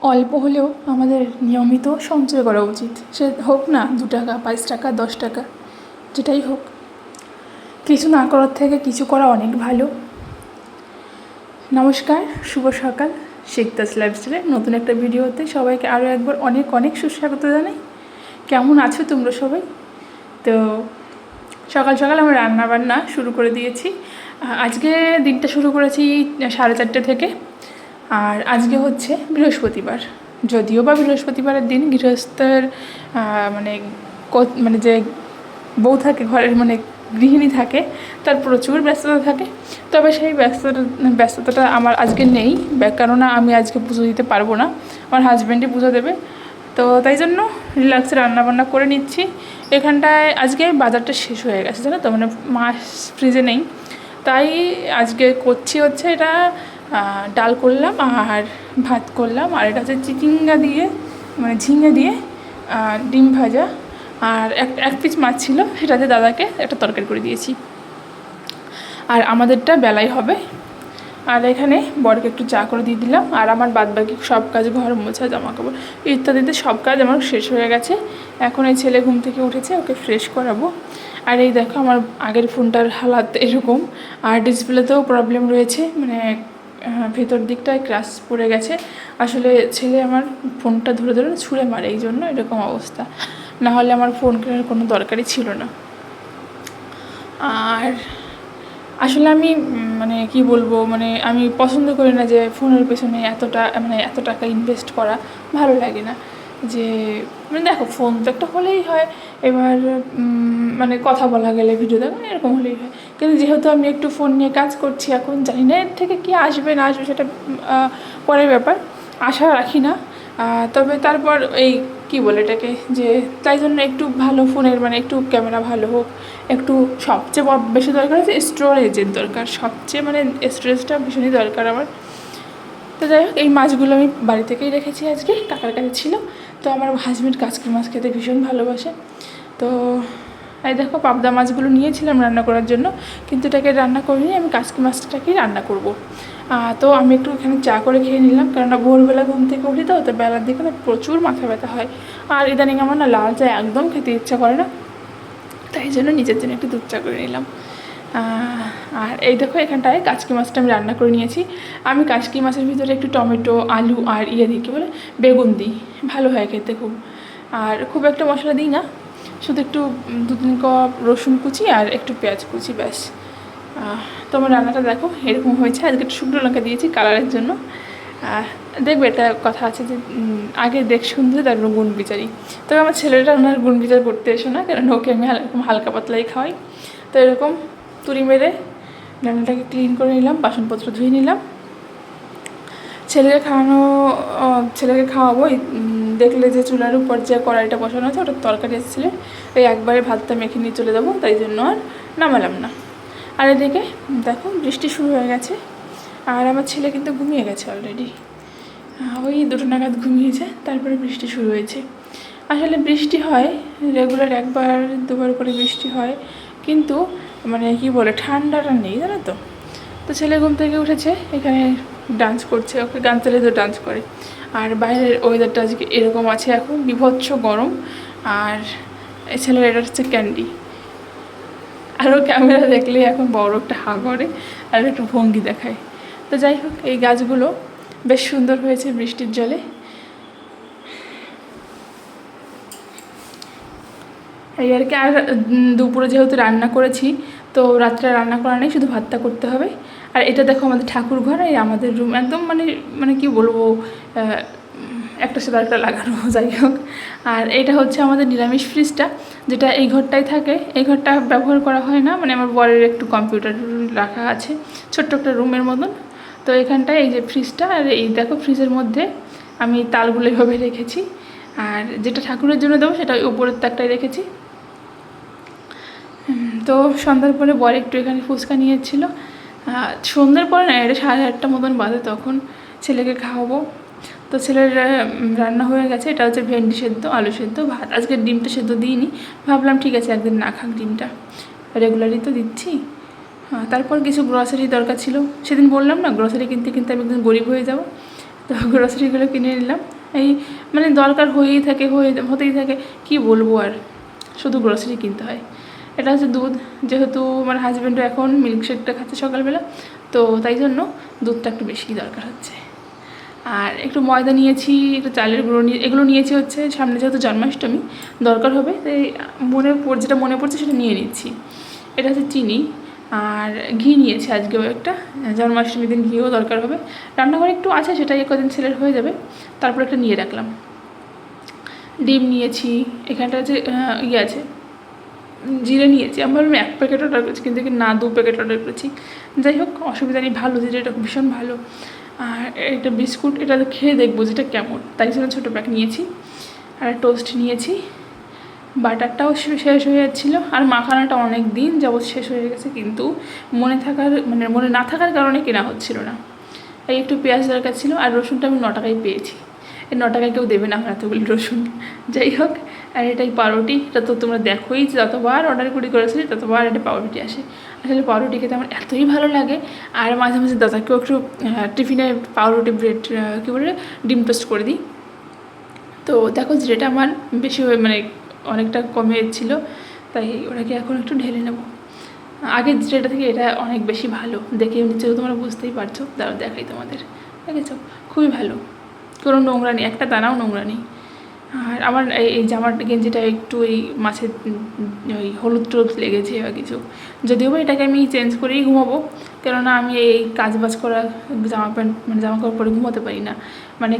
অল্প হলেও আমাদের নিয়মিত সঞ্চয় করা উচিত। সে হোক না 2 টাকা, 5 টাকা, 10 টাকা, যেটাই হোক। কিছু না করার থেকে কিছু করা অনেক ভালো। নমস্কার, শুভ সকাল। শিকদাস লাইফস্টাইলের নতুন একটা ভিডিওতে সবাইকে আরও একবার অনেক অনেক সুস্বাগত জানাই। কেমন আছো তোমরা সবাই? তো সকাল সকাল আমরা রান্নাবান্না শুরু করে দিয়েছি। আজকে দিনটা শুরু করেছি 4:30 থেকে। আর আজকে হচ্ছে বৃহস্পতিবার। যদিও বা বৃহস্পতিবারের দিন গৃহস্থের মানে মানে যে বউ থাকে ঘরের, মানে গৃহিণী থাকে, তার প্রচুর ব্যস্ততা থাকে। তবে সেই ব্যস্ততাটা আমার আজকে নেই, কেননা আমি আজকে পুজো দিতে পারবো না, আমার হাজব্যান্ডই পুজো দেবে। তো তাই জন্য রিল্যাক্সে রান্নাবান্না করে নিচ্ছি। এখানটায় আজকে বাজারটা শেষ হয়ে গেছে, জানো তো, মানে মাছ ফ্রিজে নেই। তাই আজকে করছি হচ্ছে এটা ডাল করলাম আর ভাত করলাম, আর এটা হচ্ছে চিচিঙ্গা দিয়ে, মানে ঝিঙে দিয়ে ডিম ভাজা, আর এক পিস মাছ ছিল, সেটাতে দাদাকে একটা তরকারি করে দিয়েছি। আর আমাদেরটা বেলাই হবে। আর এখানে বরকে একটু চা করে দিয়ে দিলাম। আর আমার বাদবাকি সব কাজ, ঘর মোছা, জামা কাপড় ইত্যাদিতে সব কাজ আমার শেষ হয়ে গেছে। এখন এই ছেলে ঘুম থেকে উঠেছে, ওকে ফ্রেশ করাবো। আর এই দেখো আমার আগের ফোনটার হালাত এরকম, আর ডিসপ্লেতেও প্রবলেম রয়েছে, মানে ভেতর দিকটায় ক্র্যাশ পড়ে গেছে। আসলে ছেলে আমার ফোনটা ধরে ধরে ছুঁড়ে মারে, এই জন্য এরকম অবস্থা। না হলে আমার ফোন কেনার কোনো দরকারই ছিল না। আর আসলে আমি মানে কি বলবো, মানে আমি পছন্দ করি না যে ফোনের পেছনে এত টাকা ইনভেস্ট করা, ভালো লাগে না। যে মানে দেখো, ফোন তো একটা হলেই হয়, এবার মানে কথা বলা গেলে, ভিডিও দেখা এরকম হলেই হয়। কিন্তু যেহেতু আমি একটু ফোন নিয়ে কাজ করছি, এখন জানি না এর থেকে কী আসবে না আসবে, সেটা পরের ব্যাপার, আশা রাখি না। তবে তারপর এই কী বলে এটাকে, যে তাই জন্য একটু ভালো ফোনের, মানে একটু ক্যামেরা ভালো হোক, একটু সবচেয়ে বেশি দরকার হচ্ছে স্টোরেজের দরকার, সবচেয়ে মানে স্টোরেজটা ভীষণই দরকার আমার। তো যাই হোক, এই মাছগুলো আমি বাড়ি থেকেই রেখেছি, আজকে কাকার কাছে ছিল। তো আমার হাজব্যান্ড কাচকি মাছ খেতে ভীষণ ভালোবাসে। তো এই দেখো, পাবদা মাছগুলো নিয়েছিলাম রান্না করার জন্য, কিন্তু এটাকে রান্না করিনি, আমি কাচকি মাছটাকেই রান্না করব। তো আমি একটু এখানে চা করে খেয়ে নিলাম, কেননা ভোরবেলা ঘুম থেকে উঠি, তো বেলার দিকে না প্রচুর মাথা ব্যথা হয়। আর ইদানিং আমার না লাল চা একদম খেতে ইচ্ছা করে না, তাই জন্য নিজের জন্য একটু দুধ চা করে নিলাম। আর এই দেখো, এখানটায় কাচকি মাছটা আমি রান্না করে নিয়েছি। আমি কাচকি মাছের ভিতরে একটু টমেটো, আলু আর দিই, কী বলে, বেগুন দিই, ভালো হয় খেতে খুব। আর খুব একটা মশলা দিই না, শুধু একটু 2-3 কোয়া রসুন কুচি আর একটু পেঁয়াজ কুচি, ব্যাস। তো আমার রান্নাটা দেখো এরকম হয়েছে। আজকে একটু শুকনো লঙ্কা দিয়েছি কালারের জন্য। দেখবে, একটা কথা আছে যে আগে দেখ সুন্দর, তারপর গুণ বিচারি। তবে আমার ছেলেটা ওনার গুণ বিচার করতে এসো না, কারণ ওকে আমি এরকম হালকা পাতলাই খাওয়াই। তো এরকম তুড়ি মেরে রান্নাটাকে ক্লিন করে নিলাম, বাসনপত্র ধুয়ে নিলাম। ছেলেকে খাওয়াবো। দেখলে যে চুলার উপর যে কড়াইটা বসানো আছে, ওটা তরকারি এসেছিলো, এই একবারে ভাতটা মেখে নিয়ে চলে যাবো, তাই জন্য আর নামালাম না। আর এদিকে দেখো বৃষ্টি শুরু হয়ে গেছে, আর আমার ছেলে কিন্তু ঘুমিয়ে গেছে অলরেডি। ওই 2টো নাগাদ ঘুমিয়েছে, তারপরে বৃষ্টি শুরু হয়েছে। আসলে বৃষ্টি হয় রেগুলার, 1-2বার করে বৃষ্টি হয়, কিন্তু মানে কি বলে, ঠান্ডাটা নেই, জানো তো। তো ছেলে ঘুম থেকে উঠেছে, এখানে ডান্স করছে, ওকে গান চালিয়ে তো ডান্স করে। আর বাইরের ওয়েদারটা আজকে এরকম আছে, এখন বিভৎস গরম। আর ছেলের এটা হচ্ছে ক্যান্ডি, আরও ক্যামেরা দেখলে এখন বড় একটা হা করে আর একটু ভঙ্গি দেখায়। তো যাই হোক, এই গাছগুলো বেশ সুন্দর হয়েছে বৃষ্টির জলে। এই আর কি। আর দুপুরে যেহেতু রান্না করেছি, তো রাত্রে রান্না করা নেই, শুধু ভাতটা করতে হবে। আর এটা দেখো আমাদের ঠাকুর ঘর, এই আমাদের রুম একদম মানে কি বলবো, একটা সাথে একটা লাগানো, যাই হোক। আর এটা হচ্ছে আমাদের নিরামিষ ফ্রিজটা, যেটা এই ঘরটায় থাকে। এই ঘরটা ব্যবহার করা হয় না, মানে আমার বরের একটু কম্পিউটার রাখা আছে, ছোট্ট একটা রুমের মতন। তো এখানটায় এই যে ফ্রিজটা, আর এই দেখো ফ্রিজের মধ্যে আমি তালগুলো এভাবে রেখেছি। আর যেটা ঠাকুরের জন্য দেবো সেটা উপরের তাকটায় রেখেছি। তো সন্ধ্যার পরে বর একটু এখানে ফুচকা নিয়েছিল। সন্ধ্যার পরে না, এটা 8:30 মতন বাজে, তখন ছেলেকে খাওয়াবো। তো ছেলের রান্না হয়ে গেছে, এটা হচ্ছে ভেন্ডি সেদ্ধ, আলু সেদ্ধ, ভাত। আজকে ডিমটা সেদ্ধ দিইনি, ভাবলাম ঠিক আছে একদিন না খাক ডিমটা, রেগুলারই তো দিচ্ছি। তারপর কিছু গ্রসারি দরকার ছিল, সেদিন বললাম না গ্রসারি কিনতে কিনতে আমি একদিন গরিব হয়ে যাব। তো গ্রসারিগুলো কিনে নিলাম। এই মানে দরকার হতেই থাকে, কি বলবো আর, শুধু গ্রসারি কিনতে হয়। এটা হচ্ছে দুধ, যেহেতু আমার হাজব্যান্ডও এখন মিল্কশেকটা খাচ্ছে সকালবেলা, তো তাই জন্য দুধটা একটু বেশিই দরকার হচ্ছে। আর একটু ময়দা নিয়েছি, একটু চালের গুঁড়ো এগুলো নিয়েছি হচ্ছে সামনে যেহেতু জন্মাষ্টমী দরকার হবে, তাই যেটা মনে পড়ছে সেটা নিয়ে নিচ্ছি। এটা হচ্ছে চিনি, আর ঘি নিয়েছি আজকেও একটা, জন্মাষ্টমীর দিন ঘিও দরকার হবে। রান্নাঘরে একটু আছে, সেটাই কদিন ছেলের হয়ে যাবে, তারপর একটা নিয়ে রাখলাম। ডিম নিয়েছি, এখানটা হচ্ছে আছে জিরে নিয়েছি। আমি ভাবলাম 1 প্যাকেট অর্ডার করেছি, কিন্তু না 2 প্যাকেট অর্ডার করেছি। যাই হোক, অসুবিধা নেই, ভালো জিরেটা ভীষণ ভালো। আর এটা বিস্কুট, এটা খেয়ে দেখবো যেটা কেমন, তাই জন্য ছোটো প্যাক নিয়েছি। আর টোস্ট নিয়েছি। বাটারটাও শেষ হয়ে যাচ্ছিলো, আর মাখানাটা অনেক দিন যাবৎ শেষ হয়ে গেছে, কিন্তু মনে না থাকার কারণে কেনা হচ্ছিল না। এই একটু পেঁয়াজ দরকার ছিল, আর রসুনটা আমি 9 টাকায় পেয়েছি। এই 9 টাকায় কেউ দেবে না আমার এতগুলি রসুন। যাই হোক, আর এটাই পাউরুটি, এটা তো তোমরা দেখোই, যতবার অর্ডার করেছি ততবার এটা পাউরুটি আসে। আসলে পাউরুটি খেতে আমার এতই ভালো লাগে। আর মাঝে মাঝে দাদাকেও একটু টিফিনে পাউরুটি ব্রেড কী বলে ডিম টোস্ট করে দিই। তো দেখো যেটা আমার বেশি অনেকটা কমে ছিল, তাই ওটাকে এখন একটু ঢেলে নেব। আগের যেটা থেকে এটা অনেক বেশি ভালো, দেখে নিশ্চয়ই তোমরা বুঝতেই পারছো, দাঁড়াও দেখাই তোমাদের। দেখেছো, খুবই ভালো, কোনো নোংরা নেই, একটা দানাও নোংরা নেই। আর আমার এই জামার গেঞ্জিটা একটু এই মাছের ওই হলুদ টলুদ লেগেছে বা কিছু, যদিও বা এটাকে আমি চেঞ্জ করেই ঘুমাবো, কেননা আমি এই কাজবাজ করা জামা কাপড় পরে ঘুমোতে পারি না।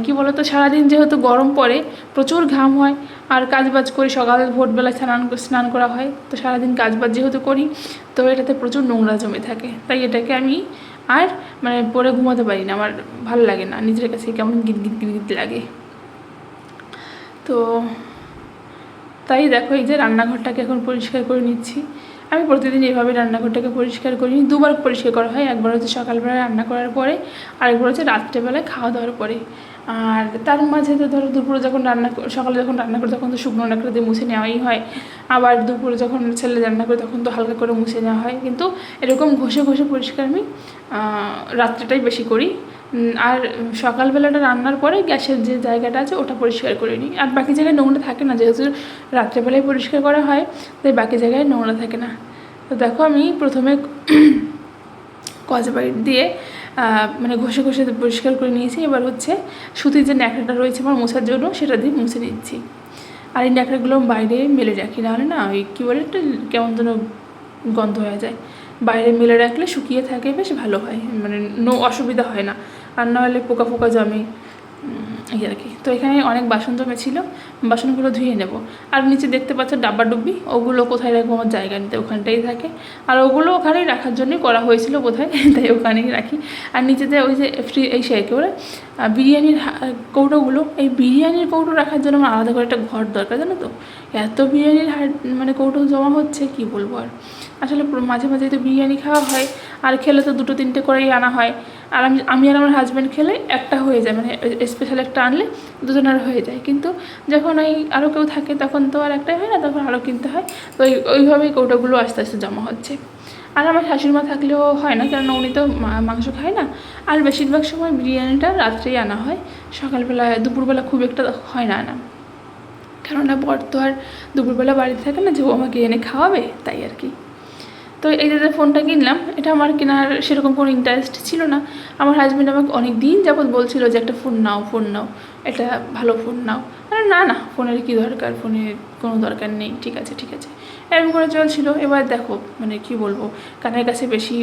কি বলো তো, সারাদিন যেহেতু গরম পড়ে, প্রচুর ঘাম হয়, আর কাজবাজ করি, সকাল ভোরবেলা স্নান করা হয়, তো সারাদিন কাজবাজ যেহেতু করি, তো এটাতে প্রচুর নোংরা জমে থাকে, তাই এটাকে আমি আর পরে ঘুমাতে পারি না, আমার ভালো লাগে না, নিজের কাছে কেমন গিট লাগে। তো তাই দেখো, এই যে রান্নাঘরটাকে এখন পরিষ্কার করে নিচ্ছি। আমি প্রতিদিন এইভাবে রান্নাঘরটাকে পরিষ্কার করি, 2 বার পরিষ্কার করা হয়, একবার হচ্ছে সকালবেলা রান্না করার পরে, আরেকবার হচ্ছে রাত্রেবেলায় খাওয়া দাওয়ার পরে। আর তার মাঝে তো ধরো দুপুরে যখন সকালে যখন রান্না করি তখন তো শুকনো নাকড়া দিয়ে মুছে নেওয়াই হয়, আবার দুপুরে যখন ছেলে রান্না করি তখন তো হালকা করে মুছে নেওয়া হয়, কিন্তু এরকম ঘষে পরিষ্কার আমি রাত্রেটাই বেশি করি। আর সকালবেলাটা রান্নার পরে গ্যাসের যে জায়গাটা আছে ওটা পরিষ্কার করে নিই, আর বাকি জায়গায় নোংরা থাকে না, যেহেতু রাত্রেবেলায় পরিষ্কার করা হয়, তাই বাকি জায়গায় নোংরা থাকে না। তো দেখো, আমি প্রথমে কচবাইট দিয়ে ঘষে পরিষ্কার করে নিয়েছি। এবার হচ্ছে সুতির যে ন্যাকড়াটা রয়েছে আমার মোছার জন্য, সেটা দিয়ে মুছে নিচ্ছি। আর এই ন্যাকড়াগুলো বাইরে মেলে রাখি, নাহলে না ওই কী বলে একটা কেমন যেন গন্ধ হয়ে যায়। বাইরে মেলে রাখলে শুকিয়ে থাকে, বেশ ভালো হয়, অসুবিধা হয় না, আর নাহলে পোকা জমে এই আর কি। তো এখানে অনেক বাসন জমেছিল, বাসনগুলো ধুয়ে নেব। আর নিচে দেখতে পাচ্ছ ডাব্বাডুব্বি, ওগুলো কোথায় রাখবো, আমার জায়গা নিতে ওখানটাই থাকে, আর ওগুলো ওখানেই রাখার জন্যই করা হয়েছিল বোধহয়, তাই ওখানেই রাখি। আর নিচেতে ওই যে একেবারে বিরিয়ানির কৌটোগুলো, এই বিরিয়ানির কৌটো রাখার জন্য আমার আলাদা করে একটা ঘর দরকার, জানো তো, এত বিরিয়ানির কৌটো জমা হচ্ছে, কি বলবো আর। আসলে মাঝে মাঝে তো বিরিয়ানি খাওয়া হয়, আর খেলে তো 2-3টে করেই আনা হয়, আর আমি আর আমার হাজব্যান্ড খেলে একটা হয়ে যায়, স্পেশাল একটা আনলে দুজনের হয়ে যায়, কিন্তু যখন আরও কেউ থাকে তখন তো আর একটাই হয় না, তখন আরও কিনতে হয়। তো ওইভাবেই কৌটোগুলো আস্তে আস্তে জমা হচ্ছে। আর আমার শাশুড়িমা থাকলেও হয় না, কেননা উনি তো মাংস খায় না, আর বেশিরভাগ সময় বিরিয়ানিটা রাত্রেই আনা হয়, সকালবেলা দুপুরবেলা খুব একটা হয় না আনা, কেননা বর তো আর দুপুরবেলা বাড়িতে থাকে না যে ও আমাকে এনে খাওয়াবে, তাই আর কি। তো এই যে ফোনটা কিনলাম, এটা আমার কেনার সেরকম কোনো ইন্টারেস্ট ছিল না। আমার হাজব্যান্ড আমাকে অনেক দিন যাবৎ বলছিল যে একটা ফোন নাও, এটা ভালো ফোন নাও। না, ফোনের কী দরকার, ফোনের কোনো দরকার নেই, ঠিক আছে এরকম করে চলছিল। এবার দেখো কি বলবো, কানের কাছে বেশি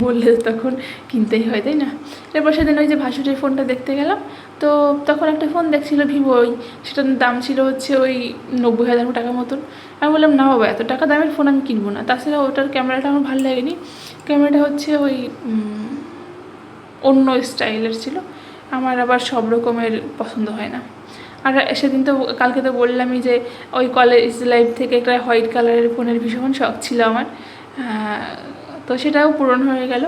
বললে তখন কিনতেই হয়, তাই না। এরপর সেদিন ওই যে ভাসুরের ফোনটা দেখতে গেলাম, তো তখন একটা ফোন দেখছিল ভিভোই, সেটার দাম ছিল হচ্ছে ওই 90,000 টাকা মতন। আমি বললাম না বাবা, এত টাকা দামের ফোন আমি কিনবো না, তাছাড়া ওটার ক্যামেরাটা আমার ভালো লাগেনি, ক্যামেরাটা হচ্ছে ওই অন্য স্টাইলের ছিল, আমার আবার সব রকমের পছন্দ হয় না। আর সেদিন তো কালকে তো বললামই যে ওই কলেজ লাইফ থেকে একটা হোয়াইট কালারের ফোনের ভীষণ শখ ছিল আমার, তো সেটাও পূরণ হয়ে গেল।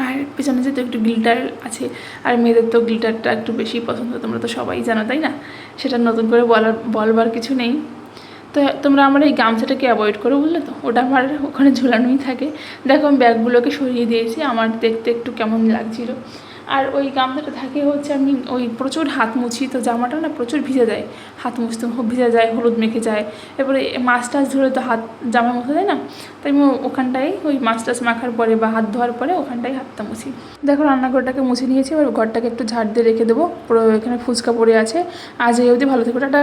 আর পেছনে যেহেতু একটু গ্লিটার আছে, আর মেয়েদের তো গ্লিটারটা একটু বেশি পছন্দ, তোমরা তো সবাই জানো, তাই না, সেটা নতুন করে বলবার কিছু নেই। তো তোমরা আমার এই গামছাটাকে অ্যাভয়েড করো, বুঝলে তো, ওটা আমার ওখানে ঝুলানোই থাকে। দেখো আমি ব্যাগগুলোকে সরিয়ে দিয়েছি, আমার দেখতে একটু কেমন লাগছিল। আর ওই গামছাটা থাকে হচ্ছে আমি ওই প্রচুর হাত মুছি, তো জামাটা না প্রচুর ভিজে যায়, হাত মুছতে ভিজে যায়, হলুদ মেখে যায়, এরপরে মাছ টাছ ধরে তো হাত জামা মুছা যায় না, তাই আমি ওখানটাই ওই মাছ টাছ মাখার পরে বা হাত ধোয়ার পরে ওখানটাই হাতটা মুছি। দেখো রান্নাঘরটাকে মুছে নিয়েছি, এবার ঘরটাকে একটু ঝাড় দিয়ে রেখে দেবো, পুরো এখানে ফুচকা পড়ে আছে। আজ এই অবধি, ভালো থেকো, টাটা।